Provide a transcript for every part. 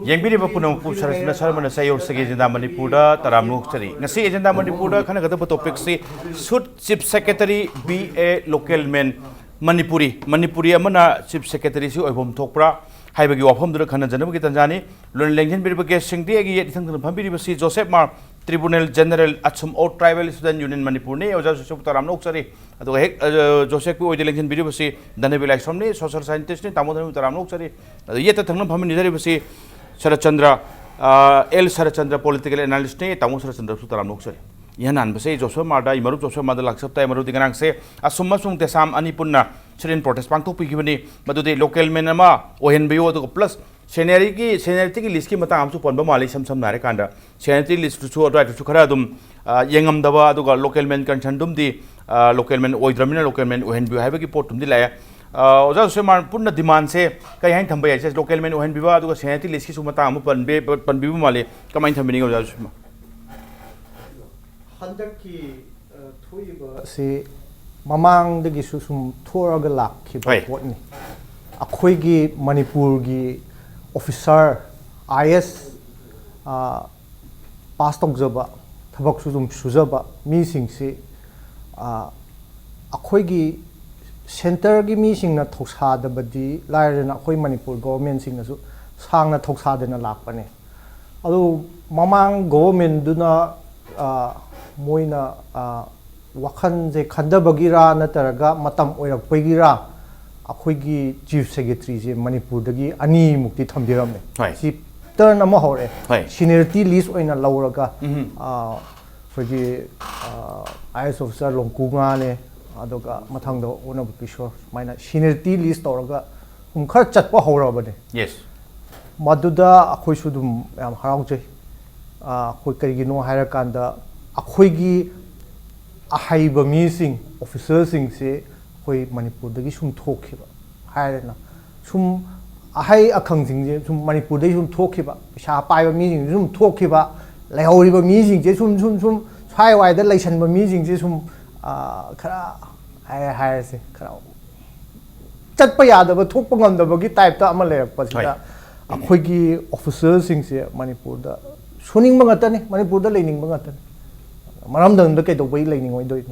Yangbiriba Punam K.Saratchandra Sharma Sayor Sagi Agenda Manipur Taramuk Chari. Nasi Agenda Manipur Kanagata topic si should Chief Secretary be a local man Manipuri Amana Chief Secretary Su Obom Tokra Haibagi Wapom the Kana Janaki Tanzani Lengen Birbaga Singdi Pambiri Joshep Hmar Tribunal General ATSUM or Tribal Student Union Manipur ne Joshep Taramuk Chari Joshep Oidelengin Biribasi Dhanabir Laishram social scientist Tamodan Taramuk Chari yet a Tanam Pamini K.Saratchandra K.Saratchandra political analyst ne K.Saratchandra Sutaramuk Chari Yanan Base Joshep Hmar Maru Joshep Hmar Laksapta Maru Diganang say Asumasung Tesam Anipuna Chirin protest Panto Pikini but the local menama ONBO plus Seniority list ki mata amsu ponba mali sam narekanda seniority list to right to karadum yengam dawa aduga local men kanchandum di local men oidramina local men ohenbu haibagi portum di laya oja seman punna demand se kai hain thambay se local men ohenbu aduga seniority list ki sumata amu panbi mali kamai thambini oja suma handak ki thuiba se mamang dagi sum thoraga lakhi potni akhoi gi Manipur gi officer IS pass tokjaba thabak suzum suzaba mi singsi akhoi gi center gi mi singna thoksa da badi lairena akhoi Manipur government singna su sangna thoksa dena lakpane adu mamang government duna moina wakhan je khandabagira nataraga matam oirakpagira akhoi Chief Secretary je Manipur dagi ani mukti thambiramne si turn ama hore seniority list oina lauraga IS officer longkunga ne adoga mathangda ona bishor maina seniority list toraga khar chatpa horabane yes maduda akhoi sudum yam harauje akhoi karigino haira kanda akhoi gi ahaiba mi sing officers sing se koi Manipur dagi sum thokhiba hairena sum ahai akhang sing je sum Manipur dagi sum thokhiba pisa paiba mi sing sum thokhiba laihoriba mi sing je sum swai wai da laisanba mi sing je sum khara hai se khara chatpa yadaba thokpa ngamdaba gi type ta ama lerakpa sida akhoi gi officers sing se Manipur da suning ba ngatani Manipur da leining ba ngatani maram dang da kai do bai leining oi doi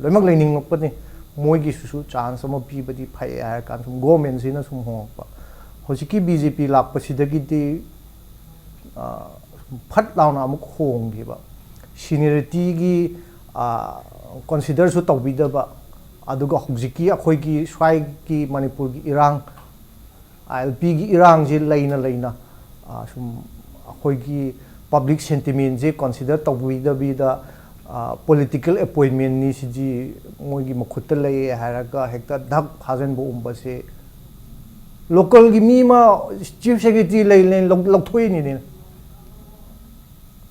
loimak leining ngapani moigi su chance ama pibadi phai ya kan sum government sina sum hongpa hojiki BJP lakpa sidagi di phat launa amuk honggi ba seniority gi consider su tawbida ba aduga hojiki akhoi gi swai gi Manipur gi irang ILP gi irang je leina sum akhoi gi public sentiment je consider tawbida bi da political appointment ni siji moigi makhutta lay haraga hekta dak phajan bo umba se local gi mi ma chief secretary lay lokthoi ni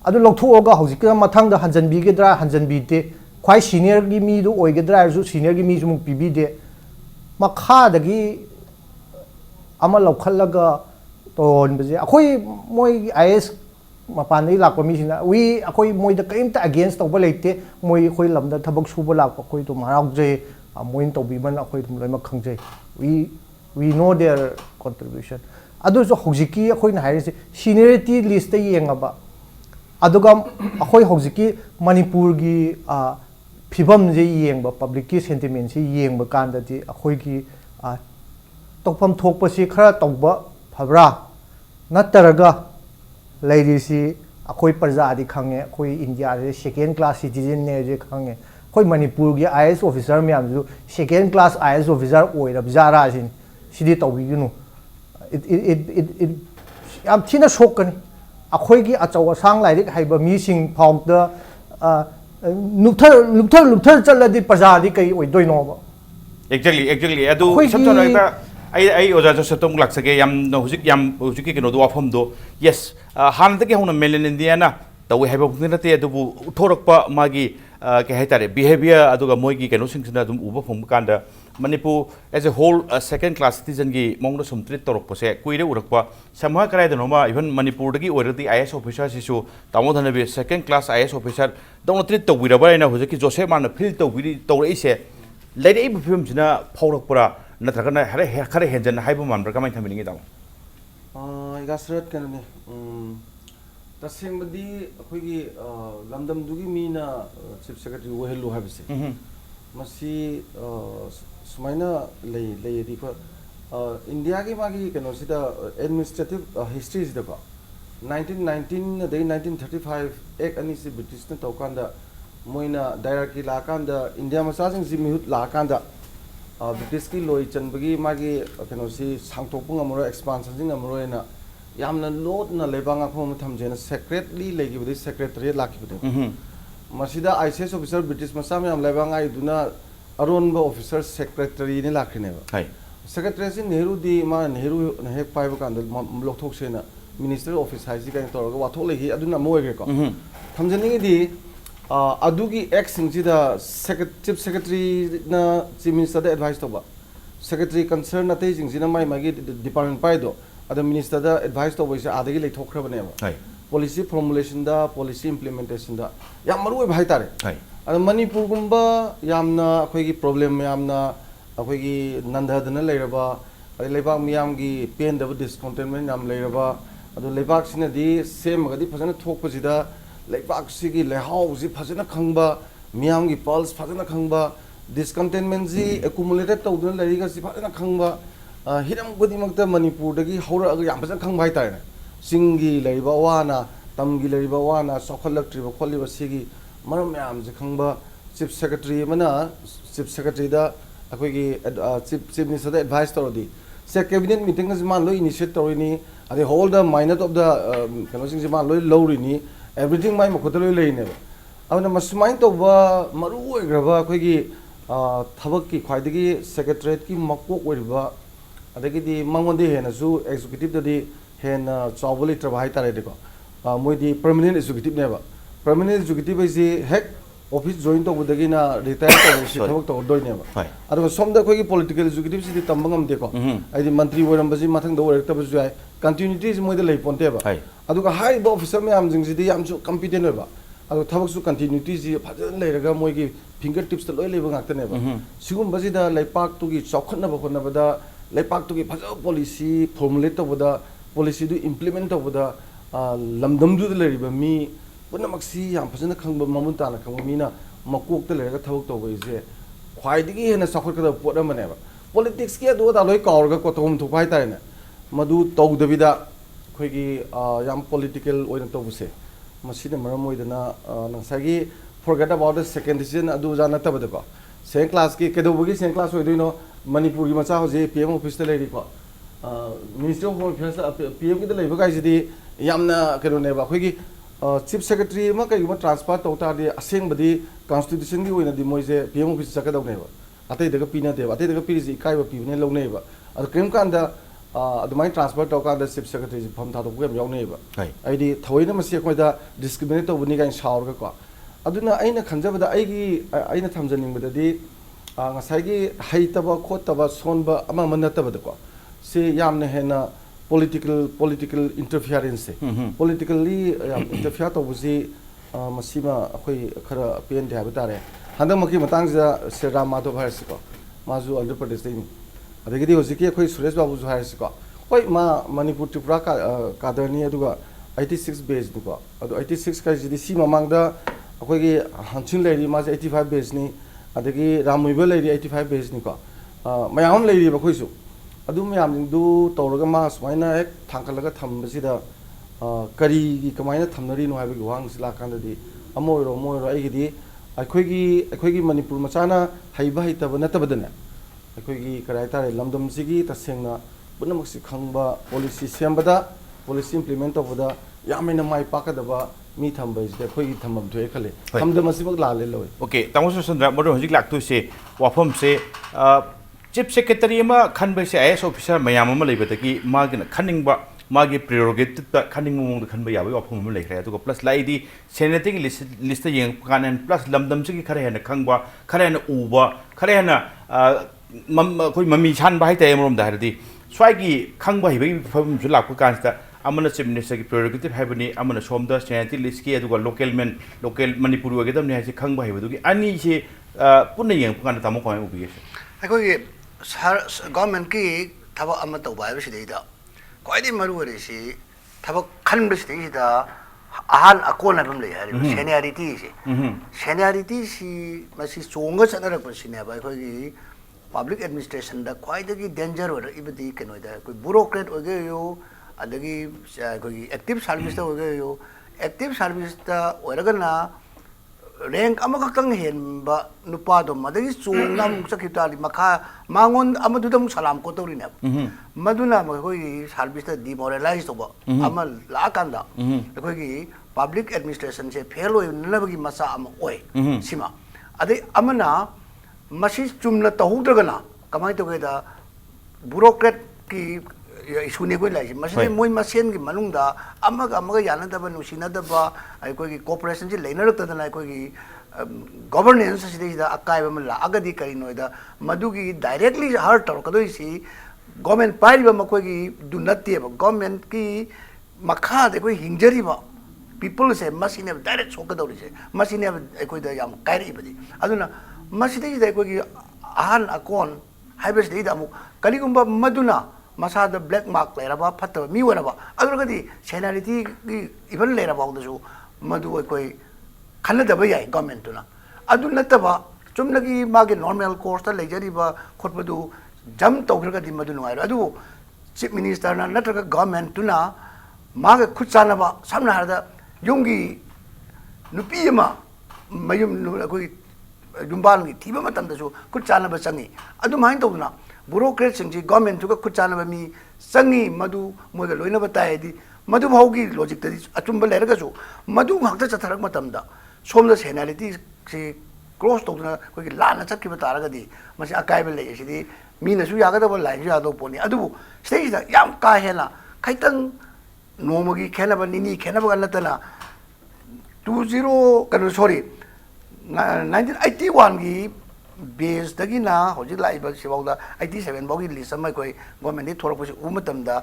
adu lokthoga hojika mathang da hanjan bi ge dra hanjan bi te khwai senior gi mi du oi ge dra ju senior gi mi ju muk pi de makha da gi ama lokhallaga ton be je akhoi moi IS Mapani lakpa mi sina we akhoi moi da kaimta against tawba leite moi khoi lamda thabak suba lakpa khoi to marau je moin to bi man akhoi tum loima khangjai we know their contribution adu so hojiki akhoi na haire seniority list yengaba aduga akhoi hojiki Manipur gi phibam je yengba public ki sentiment si yengba kanda di akhoi gi tokpam thokpa si khara tawba phabra nataraga Ladies, akhoi parja di khange akhoi India re second class citizen ne je khange akhoi Manipur gi IS officer me amju second class IS officer oirab jara sin sidi tawbi ginu it am thina shokani akhoi gi achaw sang lairik haiba mi sing phok da lukthar chaladi parja di kai oi doino ba exactly adu sabta I oja Joshep laksage yam no hujik ki no do afam do yes han de ke hona melen indiana ta we have bukni rate adu thorakpa magi ke haitare behavior aduga moi gi keno singsina dum uba phom kanda Manipur as a whole second class citizen gi mongdo sum treat torok pose kuire urakpa samha karai de noma even Manipur gi orati IS officer sisu tamodhana be second class IS officer don't treat to wiraba ina hujik Joshep Hmar na feel to wiri to ise lady film jina phaurak pura natragana hare henjan haibu man kamai thamini gi Gasrat kanani tasengbadi akhoi lamdam dugi mina chief secretary wehelu habise masi sumaina lei di ko India ki magi kano sida administrative history sida ko 1919 day 1935 ek ani si British na tawkanda moina directly la kanda India masajing jimihut la kanda British ki loi chanbagi magi kano si sangthokpung amro expansion jing amro na yamna lot na lebanga khom thamjena secretly legi budi secretary lakibde masida ICS officer British masam yam lebanga iduna aronba officer secretary ni lakhine ba hai secretary si Nehru di ma Nehru he paiba kanda lokthok sena minister office haisi kan toroga wathok legi aduna moege ko thamjeni di adugi ex singida chief secretary na chief minister da advice toba secretary concern na te singina mai magi department pai do ada minister da advice toba isa adagi lei thokhrabane ba policy formulation da policy implementation da yam maru bhai tare ada Manipur gumba yamna akhoi gi problem yamna akhoi gi nandhadana leiraba ada lebak miyam gi pain da discontentment yam leiraba adu lebak sina di same ga di phajana thokpasida leibak sigi lehau ji phajana khangba miyam gi pulse phajana khangba discontentment ji accumulated tawduna leriga si phajana khangba hiram gudi makta Manipur dagi haura aga yam phajana khangba hai tare singi leriba wana tamgi leriba wana sokhalaktriba kholiba sigi maram yam ji khangba chief secretary mana chief secretary da akoi gi chief minister da advice torodi se cabinet meeting ji man lo initiate torini ade hold the minute of the kanosing ji man lo lowrini everything mai mokotalo leine ba awna masmain to ba maru oigraba akoi gi thabak ki khwaidagi secretariat ki makok oiriba adagi di mangonde hena su executive da di hena chawboli trabai tare de ko moi di permanent executive ne ba permanent executive is hek office join to budagi na retire to si thabak to doi ne ba adu somda khoi gi political executive si tambangam de ko ai di mantri oiram baji mathang do oirak ta baji ai continuity is moi de lei ponte ba adu ka high officer me am jing si di am su competent ba adu thabak su continuity ji phajan leiraga moi gi finger tips to loi leba ngakta ne ba sigum baji da leipak tu gi chokhatna ba khonna ba da leipak tu gi phaja policy formulate to ba policy du implement to ba lamdam du de leiriba mi punamaksi yam phajana khangba mamun ta na khangba mina makok te lerga thabak to bai je khwaidigi hena sakhot ka pot amane ba politics ke do da loi kaurga ko tom thu pai tai na madu tawdabida khoi gi yam political oina to buse masine maram oidana nangsagi forget about the second decision adu jana ta bada ko second class ki kedo bugi second class oidino Manipur gi macha hoje PM office te leri ko ministry of home affairs PM ki te lei ba kai jidi yamna kedo ne ba khoi gi chief secretary ma kai ma transfer to ta di aseng badi constitution gi oina di moise PM office chaka dau ne ba atai daga pina de ba atai daga piri ji kai ba pi ne lo ne ba ad kem kan da adumai transfer to ka da chief secretary pham tha to gem yaw ne ba ai di thoina ma se khoi da discriminate to buni gain shaur ga ko aduna aina khanjaba da aina thamjaning ba da di ngasai gi haitaba khotaba sonba ama manata ba da ko se yamna hena political interference politically interfere to buzi masima akhoi khara pen de ha tare handam maki matang ja se ram madhav bhai ko mazu Andhra Pradesh dei adagi di hojiki akhoi Suresh Babu ju hai ko hoi ma Manipur Tripura ka darni aduga 86 base du ko adu 86 ka jidi si mamang da akhoi gi hanchin leri ma 85 base ni adagi Ramuiba leri 85 base ni ko mayam leri ba khoi su adu myam du tawraga ma sumaina ek thangkalaga thambasida kari gi kamaina thamnari no habi wang sila kandadi amoiro ai gi akhoi gi Manipur machana haiba haitaba natabadana akhoi gi karai tare lamdam sigi tasengna punamak si khangba policy sembada policy implement obada yamena mai pakadaba mi thamba is akhoi gi thamam thoi khale thamda masibak la le loi okay tamosu sandra modo hojik laktu se wafam se chief secretary ma khanba se IS officer mayam ma leibadagi magina khaningba magi prerogative ta khaning mong khanba yabai wafam ma lekhra to plus laidi senating list yeng kanan plus lamdam se ki khare hena khangba khare hena uba khare hena koi mami chan bai ta emrom da hardi swagi khangba hibai fam ju lakpa kansta amana chief minister ki prerogative haibani amana somda senating list ki aduga local Manipur wagedam ne hasi khangba haibadugi ani se punna yeng kan tamo ko ubi akhoi government ki thaba amma tawba ba sidai da ꯈ꯭ꯋꯥꯏꯗꯒꯤ ꯃꯔꯨ ꯑꯣꯏꯔꯤꯁꯤ ꯊꯕꯛ ꯈꯟꯕꯁꯤꯗꯩꯁꯤꯗ ꯑꯍꯥꯟ ꯑꯀꯣꯟ ꯍꯥꯏꯕ ꯑꯃ ꯂꯩ ꯍꯥꯏꯔꯤꯕ ꯁꯦꯅꯤꯌꯥꯔꯤꯇꯤꯁꯤ ꯁꯦꯅꯤꯌꯥꯔꯤꯇꯤꯁꯤ ꯃꯁꯤ ꯆꯣꯡꯉ ꯆꯠꯅꯔꯛꯄꯁꯤꯅꯦꯕ ꯑꯩꯈꯣꯏꯒꯤ ꯄꯥꯕ꯭ꯂꯤꯛ ꯑꯦꯗꯃꯤꯅꯤꯁꯇ꯭ꯔꯦꯁꯟꯗ ꯈ꯭ꯋꯥꯏꯗꯒꯤ ꯗꯦꯟꯖꯔ ꯑꯣꯏꯔꯛꯏꯕꯗꯤ ꯀꯩꯅꯣꯗ ꯑꯩꯈꯣꯏ ꯕ꯭ꯌꯨꯔꯣꯀ꯭ꯔꯦꯠ ꯑꯣꯏꯒꯦꯌꯨ ꯑꯗꯒꯤ ꯑꯩꯈꯣꯏꯒꯤ ꯑꯦꯛꯇꯤꯚ ꯁꯥꯔꯚꯤꯁꯇ ꯑꯣꯏꯒꯦꯌꯨ ꯑꯦꯛꯇꯤꯚ ꯁꯥꯔꯚꯤꯁꯇ ꯑꯣꯏꯔꯒꯅ ꯔꯦꯡꯛ ꯑꯃꯈꯛꯇꯪ ꯍꯦꯟꯕ ꯅꯨꯄꯥꯗꯣ ꯃꯗꯒꯤ ꯆꯣꯡꯅ ꯑꯃꯨꯛ ꯆꯠꯈꯤꯕ ꯇꯥꯔꯗꯤ ꯃꯈꯥ ꯃꯉꯣꯟ ꯑꯃꯗꯨꯗ ꯑꯃꯨꯛ ꯁꯂꯥꯝ ꯀꯣꯠꯇꯧꯔꯤꯅꯦꯕ ꯃꯗꯨꯅ ꯑꯩꯈꯣꯏꯒꯤ ꯁꯥꯔꯚꯤꯁꯇ ꯗꯤꯃꯣꯔꯦꯂꯥꯏꯁ ꯇꯧꯕ ꯑꯃ ꯂꯥꯛꯑꯀꯥꯟꯗ ꯑꯩꯈꯣꯏꯒꯤ ꯄꯥꯕ꯭ꯂꯤꯛ ꯑꯦꯗꯃꯤꯅꯤꯁꯇ꯭ꯔꯦꯁꯟꯁꯦ ꯐꯦꯜ ꯑꯣꯏꯅꯅꯕꯒꯤ ꯃꯆꯥꯛ ꯑꯃ ꯑꯣꯏ ꯁꯤꯃ ꯑꯗꯩ ꯑꯃꯅ ꯃꯁꯤ ꯆꯨꯝꯅ ꯇꯧꯍꯧꯗ꯭ꯔꯒꯅ ꯀꯃꯥꯏꯅ ꯇꯧꯒꯦꯗ ꯕ꯭ꯌꯨꯔꯣꯀ꯭ꯔꯦꯠꯀꯤ ꯏꯁꯨꯅꯤ ꯑꯩꯈꯣꯏ ꯂꯥꯛꯏꯁꯦ ꯃꯁꯤꯗꯤ ꯃꯣꯏ ꯃꯁꯦꯟꯒꯤ ꯃꯅꯨꯡꯗ ꯑꯃꯒ ꯌꯥꯅꯗꯕ ꯅꯨꯡꯁꯤꯅꯗꯕ ꯑꯩꯈꯣꯏꯒꯤ ꯀooperation ꯂꯩꯅꯔꯛꯇꯗꯅ ꯑꯩꯈꯣꯏꯒꯤ ꯒꯣꯕꯔꯅꯦꯟꯁ ꯑꯁꯤꯗꯩꯁꯤꯗ ꯑꯀꯥꯏꯕ ꯑꯃ ꯂꯥꯛꯑꯒꯗꯤ ꯀꯔꯤꯅꯣꯗ ꯃꯗꯨꯒꯤ ꯗꯥꯏꯔꯦꯛꯂꯤ ꯍꯔꯠ ꯇꯧꯔꯛꯀꯗꯣꯏꯁꯤ ꯒꯣꯔꯃꯦꯟ ꯄꯥꯏꯔꯤꯕ ꯃꯈꯣꯏꯒꯤꯗꯨ ꯅꯠꯇꯦꯕ ꯒꯣꯔꯃꯦꯟꯠꯀꯤ ꯃꯈꯥꯗ ꯑꯩꯈꯣꯏ ꯍꯤꯡꯖꯔꯤꯕ ꯄꯤꯄꯜꯁꯦ ꯃꯁꯤꯅꯦꯕ ꯗꯥꯏꯔꯦꯛ ꯁꯣꯛꯀꯗꯧꯔꯤꯁꯦ ꯃꯁꯤꯅꯦꯕ ꯑꯩꯈꯣꯏꯗ ꯌꯥꯝ ꯀꯥꯏꯔꯛꯏꯕꯗꯤ ꯑꯗꯨꯅ ꯃꯁꯤꯗꯩꯁꯤꯗ ꯑꯩꯈꯣꯏꯒꯤ ꯑꯍꯥꯟ ꯑꯀꯣꯟ ꯍꯥꯏꯕꯁꯤꯗꯩꯗ ꯑꯃꯨꯛ ꯀꯔꯤꯒꯨꯝꯕ ꯃꯗꯨꯅ ꯃꯁꯥꯗ ꯕ꯭ꯂꯦꯛ ꯃꯥꯔꯛ ꯂꯩꯔꯕ ꯐꯠꯇꯕ ꯃꯤ ꯑꯣꯏꯔꯕ ꯑꯗꯨꯔꯒꯗꯤ ꯁꯦꯅꯤꯌꯥꯔꯤꯇꯤꯒꯤ ꯏꯚꯟ ꯂꯩꯔꯐꯥꯎꯗꯁꯨ ꯃꯗꯨ ꯑꯩꯈꯣꯏ ꯈꯟꯅꯗꯕ ꯌꯥꯏ ꯒꯣꯔꯃꯦꯟꯇꯨꯅ ꯑꯗꯨ ꯅꯠꯇꯕ ꯆꯨꯝꯅꯒꯤ ꯃꯥꯒꯤ ꯅꯣꯔꯃꯦꯜ ꯀꯣꯔꯁꯇ ꯂꯩꯖꯔꯤꯕ ꯈꯣꯠꯄꯗꯨ ꯖꯝ ꯇꯧꯈ꯭ꯔꯒꯗꯤ ꯃꯗꯨ ꯅꯨꯡꯉꯥꯏꯔꯣꯏ ꯑꯗꯨꯕꯨ ꯆꯤꯞ ꯃꯤꯅꯤꯁꯇꯔꯅ ꯅꯠꯇ꯭ꯔꯒ ꯒꯣꯔꯃꯦꯟꯇꯨꯅ ꯃꯥꯒ ꯈꯨꯠ ꯆꯥꯟꯅꯕ ꯁꯝꯅ ꯍꯥꯏꯔꯕꯗ ꯌꯨꯝꯒꯤ ꯅꯨꯄꯤ ꯑꯃ ꯃꯌꯨꯝ ꯑꯩꯈꯣꯏꯒꯤ ꯌꯨꯝꯕꯥꯜꯒꯤ ꯊꯤꯕ ꯃꯇꯝꯗꯁꯨ ꯈꯨꯠ ꯆꯥꯟꯅꯕ ꯆꯪꯉꯤ ꯑꯗꯨꯃꯥꯏꯅ ꯇꯧꯗꯅ ꯕ꯭ꯌꯨꯔꯣꯀ꯭ꯔꯦꯠꯁꯤꯡꯁꯤ ꯒꯣꯔꯃꯦꯟꯇꯨꯒ ꯈꯨꯠ ꯆꯥꯟꯅꯕ ꯃꯤ ꯆꯪꯉꯤ ꯃꯗꯨ ꯃꯣꯏꯒ ꯂꯣꯏꯅꯕ ꯇꯥꯏ ꯍꯥꯏꯗꯤ ꯃꯗꯨ ꯐꯥꯎꯒꯤ ꯂꯣꯖꯤꯛꯇꯗꯤ ꯑꯆꯨꯝꯕ ꯂꯩꯔꯒꯁꯨ ꯃꯗꯨ ꯉꯥꯛꯇ ꯆꯠꯊꯔꯛꯄ ꯃꯇꯝꯗ ꯁꯣꯝꯗ ꯁꯦꯅꯤꯌꯥꯔꯤꯇꯤꯁꯤ ꯀ꯭ꯔꯣꯁ ꯇꯧꯗꯨꯅ ꯑꯩꯈꯣꯏꯒꯤ ꯂꯥꯟꯅ ꯆꯠꯈꯤꯕ ꯇꯥꯔꯒꯗꯤ ꯃꯁꯤ ꯑꯀꯥꯏꯕ ꯂꯩ ꯑꯁꯤꯗꯤ ꯃꯤꯅꯁꯨ ꯌꯥꯒꯗꯕ ꯂꯥꯏꯅꯁꯨ ꯌꯥꯒꯗꯕ ꯄꯣꯠꯅꯤ ꯑꯗꯨꯕꯨ ꯁꯤꯗꯩꯁꯤꯗ ꯌꯥꯝ ꯀꯥ ꯍꯦꯟꯅ ꯈꯤꯇꯪ ꯅꯣꯡꯃꯒꯤ ꯈꯦꯠꯅꯕ ꯅꯤꯅꯤ ꯈꯦꯠꯅꯕꯒ ꯅꯠꯇꯅ 1981ꯒꯤ ꯕꯦꯁꯇꯒꯤꯅ ꯍꯧꯖꯤꯛ ꯂꯥꯛꯏꯕ ꯁꯤꯐꯥꯎꯗ 87 ꯐꯥꯎꯒꯤ ꯂꯤꯁ ꯑꯃ ꯑꯩꯈꯣꯏ ꯒꯣꯔꯃꯦꯟꯗꯒꯤ ꯊꯣꯛꯂꯛꯄꯁꯤ ꯎꯕ ꯃꯇꯝꯗ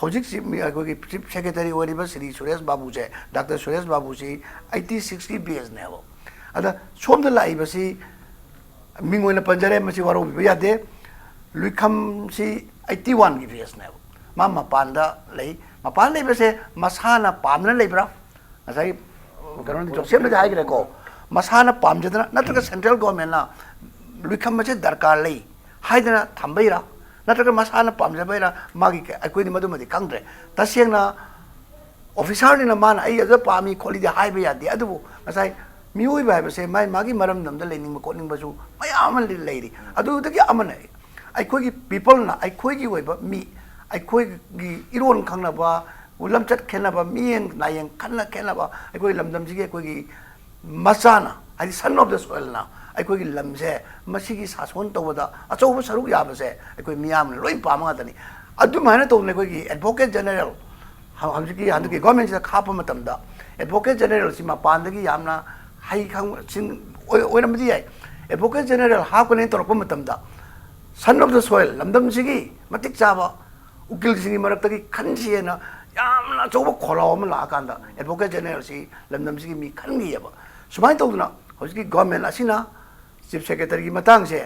ꯍꯧꯖꯤꯛ ꯑꯩꯈꯣꯏꯒꯤ ꯆꯤꯞ ꯁꯦꯀ꯭ꯔꯦꯇꯔꯤ ꯑꯣꯏꯔꯤꯕ ꯁ꯭ꯔꯤ ꯁꯨꯔꯦꯁ ꯕꯥꯕꯨꯁꯦ ꯗꯥꯛꯇꯔ ꯁꯨꯔꯦꯁ ꯕꯥꯕꯨꯁꯤ 86ꯀꯤ ꯕꯦꯁꯅꯦꯕ ꯑꯗ ꯁꯣꯝꯗ ꯂꯥꯛꯏꯕꯁꯤ ꯃꯤꯡ ꯑꯣꯏꯅ ꯄꯟꯖꯔꯦ ꯃꯁꯤ ꯋꯥꯔꯧꯕꯤꯕ ꯌꯥꯗꯦ ꯂꯨꯏꯈꯝꯁꯤ 81ꯒꯤ ꯕꯦꯁꯅꯦꯕ ꯃꯥ ꯃꯄꯥꯟꯗ ꯂꯩ ꯃꯄꯥꯟ ꯂꯩꯕꯁꯦ ꯃꯁꯥꯅ ꯄꯥꯝꯗꯅ ꯂꯩꯕ꯭ꯔꯥ ꯉꯁꯥꯏ ꯀꯩꯅꯣ ꯖꯣꯁꯦꯞꯅꯗꯤ ꯍꯥꯏꯈ꯭ꯔꯦꯀꯣ ꯃꯁꯥꯅ ꯄꯥꯝꯖꯗꯅ ꯅꯠꯇ꯭ꯔꯒ ꯁꯦꯟꯇ꯭ꯔꯦꯜ ꯒꯣꯔꯃꯦꯟꯅ ꯂꯨꯏꯈꯝ ꯑꯁꯦ ꯗꯔꯀꯥꯔ ꯂꯩ ꯍꯥꯏꯗꯅ ꯊꯝꯕꯩꯔꯥ ꯅꯠꯇ꯭ꯔꯒ ꯃꯁꯥꯅ ꯄꯥꯝꯖꯕꯩꯔꯥ ꯃꯥꯒꯤ ꯑꯩꯈꯣꯏꯗꯤ ꯃꯗꯨꯃꯗꯤ ꯈꯪꯗ꯭ꯔꯦ ꯇꯁꯦꯡꯅ ꯑꯣꯐꯤꯁꯥꯔꯅꯤꯅ ꯃꯥꯅ ꯑꯩ ꯑꯗꯨ ꯄꯥꯝꯃꯤ ꯈꯣꯠꯂꯤꯗꯤ ꯍꯥꯏꯕ ꯌꯥꯗꯦ ꯑꯗꯨꯕꯨ ꯉꯁꯥꯏ ꯃꯤꯑꯣꯏꯕ ꯍꯥꯏꯕꯁꯦ ꯃꯥꯒꯤ ꯃꯔꯝꯗꯝꯗ ꯂꯩꯅꯤꯡꯕ ꯈꯣꯠꯅꯤꯡꯕꯁꯨ ꯃꯌꯥꯝ ꯑꯃ ꯂꯩꯔꯤ ꯑꯗꯨꯗꯒꯤ ꯑꯃꯅ ꯑꯩꯈꯣꯏꯒꯤ ꯄꯤꯄꯜꯅ ꯑꯩꯈꯣꯏꯒꯤ ꯑꯣꯏꯕ ꯃꯤ ꯑꯩꯈꯣꯏꯒꯤ ꯏꯔꯣꯟ ꯈꯪꯅꯕ ꯂꯝꯆꯠ ꯈꯦꯠꯅꯕ ꯃꯤꯠꯌꯦꯡ ꯅꯥꯌꯦꯡ ꯈꯦꯠꯅꯕ ꯑꯩꯈꯣꯏ ꯂꯝꯗꯝꯁꯤꯒꯤ ꯑꯩꯈꯣꯏꯒꯤ ꯃꯆꯥꯅ ꯍꯥꯏꯗꯤ ꯁꯟ ꯑꯣꯐ ꯗ ꯁꯣꯏꯜꯅ ꯑꯩꯈꯣꯏꯒꯤ ꯂꯝꯁꯦ ꯃꯁꯤꯒꯤ ꯁꯥꯁꯣꯟ ꯇꯧꯕꯗ ꯑꯆꯧꯕ ꯁꯔꯨꯛ ꯌꯥꯕꯁꯦ ꯑꯩꯈꯣꯏ ꯃꯤꯌꯥꯝꯅ ꯂꯣꯏ ꯄꯥꯝꯕ ꯉꯥꯛꯇꯅꯤ ꯑꯗꯨꯃꯥꯏꯅ ꯇꯧꯗꯅ ꯑꯩꯈꯣꯏꯒꯤ ꯑꯦꯗꯚꯣꯀꯦꯠ ꯖꯦꯅꯔꯦꯜ ꯍꯧꯖꯤꯛꯀꯤ ꯍꯟꯗꯛꯀꯤ ꯒꯣꯔꯃꯦꯟꯁꯤꯗ ꯍꯥꯞꯄ ꯃꯇꯝꯗ ꯑꯦꯗꯚꯣꯀꯦꯠ ꯖꯦꯅꯔꯦꯜꯁꯤ ꯃꯄꯥꯟꯗꯒꯤ ꯌꯥꯝꯅ ꯍꯩ ꯈꯪꯕꯁꯤꯡ ꯑꯣꯏꯔꯝꯕꯗꯤ ꯌꯥꯏ ꯑꯦꯗꯚꯣꯀꯦꯠ ꯖꯦꯅꯔꯦꯜ ꯍꯥꯞꯀꯅꯦꯅ ꯇꯧꯔꯛꯄ ꯃꯇꯝꯗ ꯁꯟ ꯑꯣꯐ ꯗ ꯁꯣꯏꯜ ꯂꯝꯗꯝꯁꯤꯒꯤ ꯃꯇꯤꯛ ꯆꯥꯕ ꯎꯀꯤꯜꯁꯤꯡꯒꯤ ꯃꯔꯛꯇꯒꯤ ꯈꯟꯁꯤꯅ ꯌꯥꯝꯅ ꯑꯆꯧꯕ ꯈꯣꯜꯂꯥꯎ ꯑꯃ ꯂꯥꯛꯑꯀꯥꯟꯗ ꯑꯦꯗꯚꯣꯀꯦꯠ ꯖꯦꯅꯔꯦꯜꯁꯤ ꯂꯝꯗꯝꯁꯤꯒꯤ ꯃꯤ ꯈꯟꯈꯤꯑꯕ ꯁꯨꯃꯥꯏꯅ ꯇꯧꯗꯅ ꯍꯧꯖꯤꯛꯀꯤ ꯒꯣꯔꯃꯦꯟ ꯑꯁꯤꯅ ꯆꯤꯞ ꯁꯦꯀ꯭ꯔꯦꯇꯔꯤꯒꯤ ꯃꯇꯥꯡꯁꯦ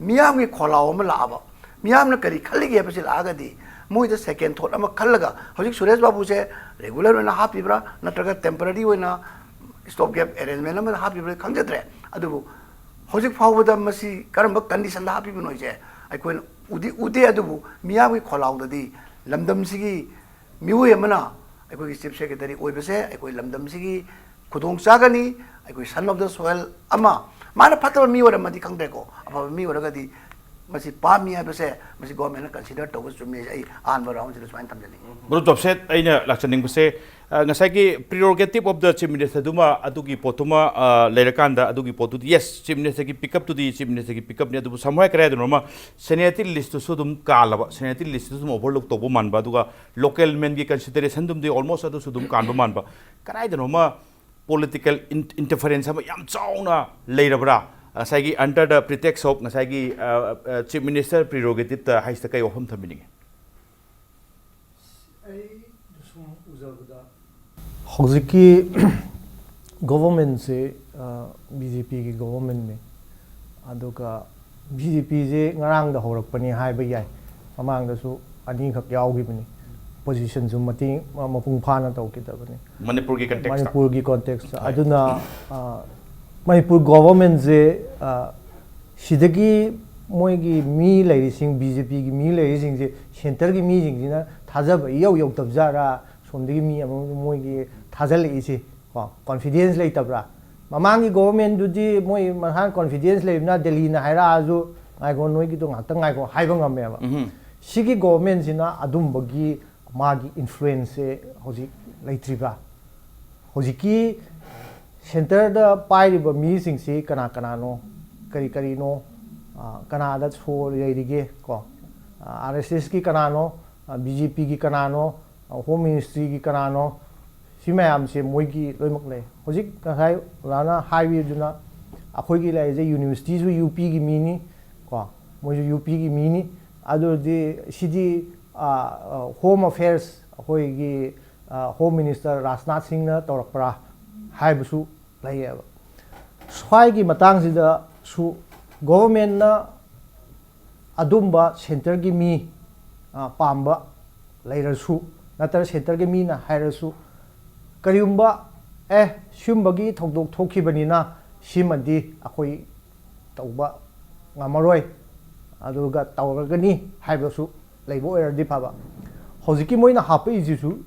ꯃꯤꯌꯥꯝꯒꯤ ꯈꯣꯜꯂꯥꯎ ꯑꯃ ꯂꯥꯛꯑꯕ ꯃꯤꯌꯥꯝꯅ ꯀꯔꯤ ꯈꯜꯂꯤꯒꯦ ꯍꯥꯏꯕꯁꯤ ꯂꯥꯛꯑꯒꯗꯤ ꯃꯣꯏꯗ ꯁꯦꯀꯦꯟ ꯊꯣꯠ ꯑꯃ ꯈꯜꯂꯒ ꯍꯧꯖꯤꯛ ꯁꯨꯔꯦꯁ ꯕꯥꯕꯨꯁꯦ ꯔꯦꯒꯨꯂꯔ ꯑꯣꯏꯅ ꯍꯥꯞꯄꯤꯕ꯭ꯔꯥ ꯅꯠꯇ꯭ꯔꯒ ꯇꯦꯝꯄꯔꯔꯤ ꯑꯣꯏꯅ ꯁ꯭ꯇꯣꯞ ꯒꯦꯞ ꯑꯦꯔꯦꯟꯖꯃꯦꯟ ꯑꯃꯗ ꯍꯥꯞꯄꯤꯕ꯭ꯔꯥ ꯈꯪꯖꯗ꯭ꯔꯦ ꯑꯗꯨꯕꯨ ꯍꯧꯖꯤꯛ ꯐꯥꯎꯕꯗ ꯃꯁꯤ ꯀꯔꯝꯕ ꯀꯟꯗꯤꯁꯟꯗ ꯍꯥꯞꯄꯤꯕꯅꯣ ꯍꯥꯏꯁꯦ ꯑꯩꯈꯣꯏꯅ ꯎꯗꯦ ꯑꯗꯨꯕꯨ ꯃꯤꯌꯥꯝꯒꯤ ꯈꯣꯜꯂꯥꯎꯗꯗꯤ ꯂꯝꯗꯝꯁꯤꯒꯤ ꯃꯤꯑꯣꯏ ꯑꯃꯅ ꯑꯩꯈꯣꯏꯒꯤ ꯆꯤꯞ ꯁꯦꯀ꯭ꯔꯦꯇꯔꯤ ꯑꯣꯏꯕꯁꯦ ꯑꯩꯈꯣꯏ ꯂꯝꯗꯝꯁꯤꯒꯤ ꯈꯨꯗꯣꯡ ꯆꯥꯒꯅꯤ ꯑꯩꯈꯣꯏ ꯁꯟ ꯑꯣꯐ ꯗ ꯁꯣꯏꯜ ꯑꯃ ꯃꯥꯅ ꯐꯠꯇꯕ ꯃꯤ ꯑꯣꯏꯔꯝꯃꯗꯤ ꯈꯪꯗ꯭ꯔꯦꯀꯣ ꯑꯐꯕ ꯃꯤ ꯑꯣꯏꯔꯒꯗꯤ ꯃꯁꯤ ꯄꯥꯝꯃꯤ ꯍꯥꯏꯕꯁꯦ ꯃꯁꯤ ꯒꯣꯔꯃꯦꯟꯅ ꯀꯟꯁꯤꯗꯔ ꯇꯧꯕ ꯆꯨꯝꯃꯤ ꯑꯩ ꯑꯍꯥꯟꯕ ꯔꯥꯎꯟꯁꯤꯗ ꯁꯨꯃꯥꯏꯅ ꯊꯝꯖꯅꯤꯡꯉꯤ ꯃꯔꯨꯞ ꯖꯣꯁꯦꯞ ꯑꯩꯅ ꯂꯥꯛꯆꯅꯤꯡꯕꯁꯦ ꯉꯁꯥꯏꯒꯤ ꯄ꯭ꯔꯤꯔꯣꯒꯦꯇꯤꯞ ꯑꯣꯐ ꯗ ꯆꯤꯞ ꯃꯤꯅꯤꯁꯇꯔꯗꯨꯃ ꯑꯗꯨꯒꯤ ꯄꯣꯠꯇꯨꯃ ꯂꯩꯔꯀꯥꯟꯗ ꯑꯗꯨꯒꯤ ꯄꯣꯠꯇꯨꯗꯤ ꯌꯦꯁ ꯆꯤꯞ ꯃꯤꯅꯤꯁꯇꯔꯒꯤ ꯄꯤꯛꯑꯞꯇꯨꯗꯤ ꯆꯤꯞ ꯃꯤꯅꯤꯁꯇꯔꯒꯤ ꯄꯤꯛꯑꯞꯅꯤ ꯑꯗꯨꯕꯨ ꯁꯝꯍꯥꯏ ꯀꯔꯥꯏꯗꯅꯣꯃ ꯁꯦꯅꯤꯌꯔꯤꯇꯤ ꯂꯤꯁꯇꯨꯁꯨ ꯑꯗꯨꯝ ꯀꯥꯜꯂꯕ ꯁꯦꯅꯤꯌꯔꯤꯇꯤ ꯂꯤꯁꯇꯨꯁꯨ ꯑꯗꯨꯝ ꯑꯣꯚꯔꯂꯨꯛ ꯇꯧꯕ ꯃꯥꯟꯕ ꯑꯗꯨꯒ ꯂꯣꯀꯦꯜ ꯃꯦꯟꯒꯤ ꯀꯟꯁꯤꯗꯔꯦꯁꯟꯗꯨꯝꯗꯤ ꯑꯣꯜꯃꯣꯁ ꯑꯗꯨꯁꯨ ꯑꯗꯨꯝ ꯀꯥꯟꯕ ꯃꯥꯟꯕ ꯀꯔꯥꯏꯗꯅꯣꯃ ꯄꯣꯂꯤꯇꯤꯀꯦꯜ ꯏꯟꯇꯔꯐꯔꯦꯟꯁ ꯑꯃ ꯌꯥꯝ ꯆꯥꯎꯅ ꯂꯩꯔꯕ꯭ꯔꯥ ꯉꯁꯥꯏꯒꯤ ꯑꯟडꯔ ꯗ ꯄ꯭ꯔꯤꯇꯦꯛꯁ ꯑꯣꯐ ꯉꯁꯥꯏꯒꯤ ꯆꯤꯞ ꯃꯤꯅꯤꯁꯇꯔ ꯄ꯭ꯔꯤꯔꯣꯒꯦꯇꯤꯞꯇ ꯍꯥꯏꯁꯤꯗ ꯀꯩ ꯋꯥꯐꯝ ꯊꯝꯕꯤꯅꯤꯡꯉꯤ ꯍꯧꯖꯤꯛꯀꯤ ꯒꯣꯚꯔꯟꯃꯦꯟꯁꯦ BJPꯒꯤ ꯒꯣꯚꯔꯟꯃꯦꯟꯅꯤ ꯑꯗꯨꯒ BJPꯁꯦ ꯉꯔꯥꯡꯗ ꯍꯧꯔꯛꯄꯅꯤ ꯍꯥꯏꯕ ꯌꯥꯏ ꯃꯃꯥꯡꯗꯁꯨ ꯑꯅꯤꯈꯛ ꯌꯥꯎꯈꯤꯕꯅꯤ position zu mati mapung phana tawkidabani Manipur ki context Manipur gi context aduna Manipur government je sidagi moi gi mi lai sing BJP gi mi lai sing je center gi mi sing jina thajab yau tabjara somdagi mi moi gi thajal isi confidence lai tabra mamangi government du di moi mahan confidence lai na Delhi na haira aju ngai go noi gi to ngak ngai go haiba ngame ba sigi government jina adum bagi magi influence hoji leitriba hoji ki center da pai ba mi sing si kana kana no kari no kana da so leirige ko RSS ki kana no BJP ki kana no home ministry ki kana no si mayam se moi gi loimak le hoji ka sai lana highway juna akhoi gi lai je university su UP gi mini ko moi UP gi mini adu di sidi home affairs akhoi gi home minister Rajnath Singh na torakpra haibusu laiya swai gi matang sida su government na adumba center gi mi pamba lairasu natar center gi mi na hairasu kariumba syumbagi thokdok thokibani na simadi akhoi tauba ngamaroi aduga tawragani haibusu laibo erdi phaba hojiki moina hape ijisu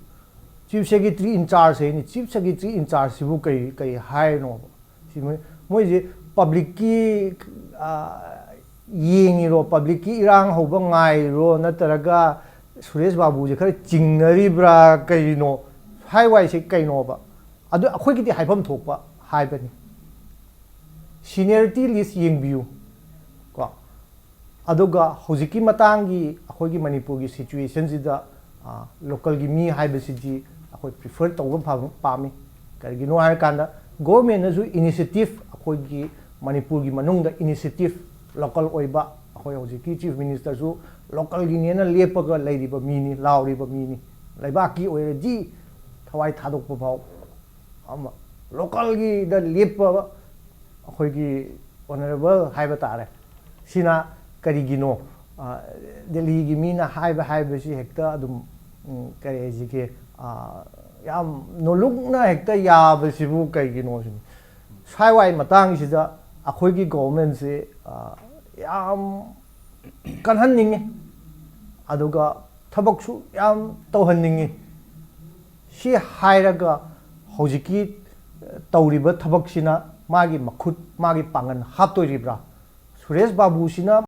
chief secretary in charge ni chief secretary in charge sibu kai hai no si moi je public ki yengi ro public ki irang hoba ngai ro nataraga Suresh Babu je khare chingnari bra kai no hai wai se kai no ba adu akhoi ki haifam thokpa hai bani seniority list yengbiu ko aduga hojiki matangi akhoi gi Manipur gi situation sida local gi mi hai basiji akhoi prefer tawba pami kargi no har kanda government na ju initiative akhoi gi Manipur gi manung da initiative local oiba akhoi hojiki chief minister ju local gi ne na lepaga lairiba mini lauriba mini laiba ki oirji thawai thadok pa phau ama local gi da lepa akhoi gi honorable haiba tare sina karigino Delhi gi mina haiba si hekta adum kare ji ke yam noluk na hekta ya ba sibu kai gi no sin swai matang si da akhoi gi government se yam kanhan ningi aduga thabak su yam tawhan ningi si hairaga hojiki tawriba thabak sina magi makhut magi pangan haptoiribra Suresh Babu sina